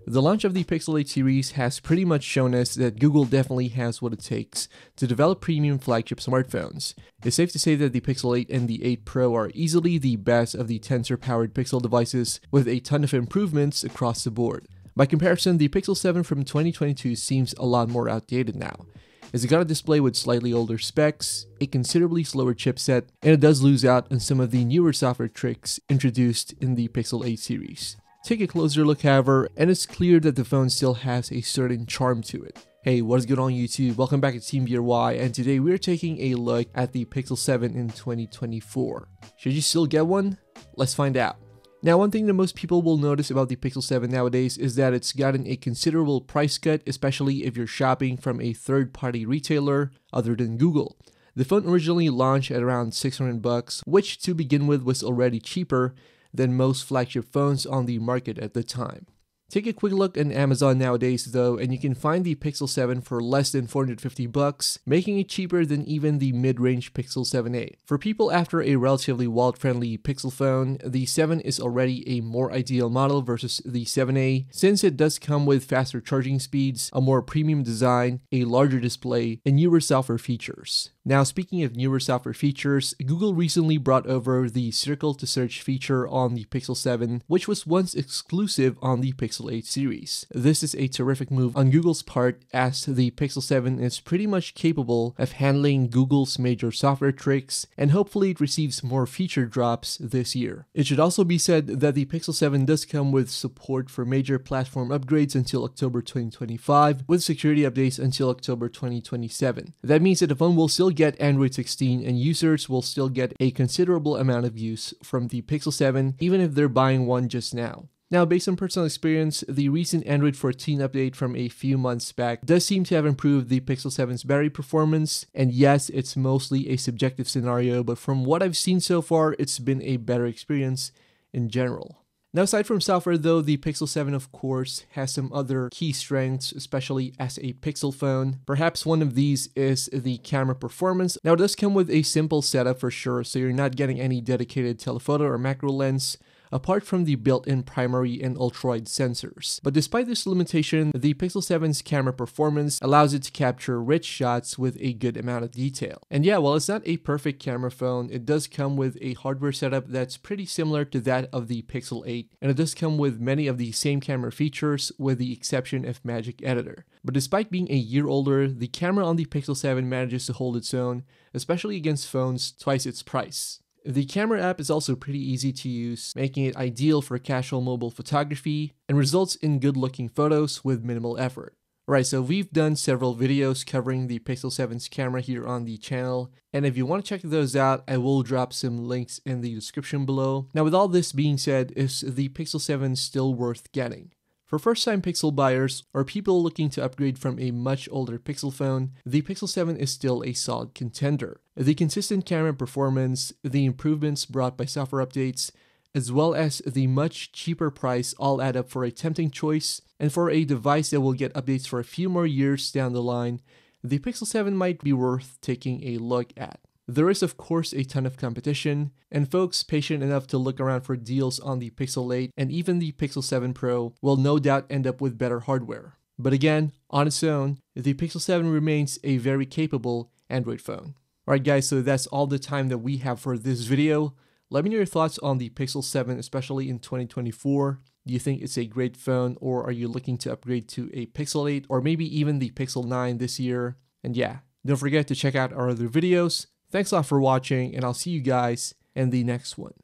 The launch of the Pixel 8 series has pretty much shown us that Google definitely has what it takes to develop premium flagship smartphones. It's safe to say that the Pixel 8 and the 8 Pro are easily the best of the Tensor-powered Pixel devices with a ton of improvements across the board. By comparison, the Pixel 7 from 2022 seems a lot more outdated now, as it got a display with slightly older specs, a considerably slower chipset, and it does lose out on some of the newer software tricks introduced in the Pixel 8 series. Take a closer look, however, and it's clear that the phone still has a certain charm to it. Hey, what is good on YouTube? Welcome back to Team BRY, and today we're taking a look at the Pixel 7 in 2024. Should you still get one? Let's find out. Now, one thing that most people will notice about the Pixel 7 nowadays is that it's gotten a considerable price cut, especially if you're shopping from a third-party retailer other than Google. The phone originally launched at around $600, which to begin with was already cheaper than most flagship phones on the market at the time. Take a quick look on Amazon nowadays though, and you can find the Pixel 7 for less than $450, making it cheaper than even the mid-range Pixel 7a. For people after a relatively wallet-friendly Pixel phone, the 7 is already a more ideal model versus the 7a, since it does come with faster charging speeds, a more premium design, a larger display, and newer software features. Now, speaking of newer software features, Google recently brought over the Circle to Search feature on the Pixel 7, which was once exclusive on the Pixel 8 series. This is a terrific move on Google's part, as the Pixel 7 is pretty much capable of handling Google's major software tricks, and hopefully it receives more feature drops this year. It should also be said that the Pixel 7 does come with support for major platform upgrades until October 2025, with security updates until October 2027. That means that the phone will still get Android 16 and users will still get a considerable amount of use from the Pixel 7 even if they're buying one just now. Now, based on personal experience, the recent Android 14 update from a few months back does seem to have improved the Pixel 7's battery performance, and yes, it's mostly a subjective scenario, but from what I've seen so far, it's been a better experience in general. Now, aside from software though, the Pixel 7 of course has some other key strengths, especially as a Pixel phone. Perhaps one of these is the camera performance. Now, it does come with a simple setup for sure, so you're not getting any dedicated telephoto or macro lens, apart from the built-in primary and ultra-wide sensors. But despite this limitation, the Pixel 7's camera performance allows it to capture rich shots with a good amount of detail. And yeah, while it's not a perfect camera phone, it does come with a hardware setup that's pretty similar to that of the Pixel 8, and it does come with many of the same camera features with the exception of Magic Editor. But despite being a year older, the camera on the Pixel 7 manages to hold its own, especially against phones twice its price. The camera app is also pretty easy to use, making it ideal for casual mobile photography and results in good-looking photos with minimal effort. Alright, so we've done several videos covering the Pixel 7's camera here on the channel, and if you want to check those out, I will drop some links in the description below. Now, with all this being said, is the Pixel 7 still worth getting? For first-time Pixel buyers or people looking to upgrade from a much older Pixel phone, the Pixel 7 is still a solid contender. The consistent camera performance, the improvements brought by software updates, as well as the much cheaper price all add up for a tempting choice, and for a device that will get updates for a few more years down the line, the Pixel 7 might be worth taking a look at. There is of course a ton of competition, and folks patient enough to look around for deals on the Pixel 8 and even the Pixel 7 Pro will no doubt end up with better hardware. But again, on its own, the Pixel 7 remains a very capable Android phone. Alright guys, so that's all the time that we have for this video. Let me know your thoughts on the Pixel 7, especially in 2024. Do you think it's a great phone, or are you looking to upgrade to a Pixel 8 or maybe even the Pixel 9 this year? And yeah, don't forget to check out our other videos. Thanks a lot for watching, and I'll see you guys in the next one.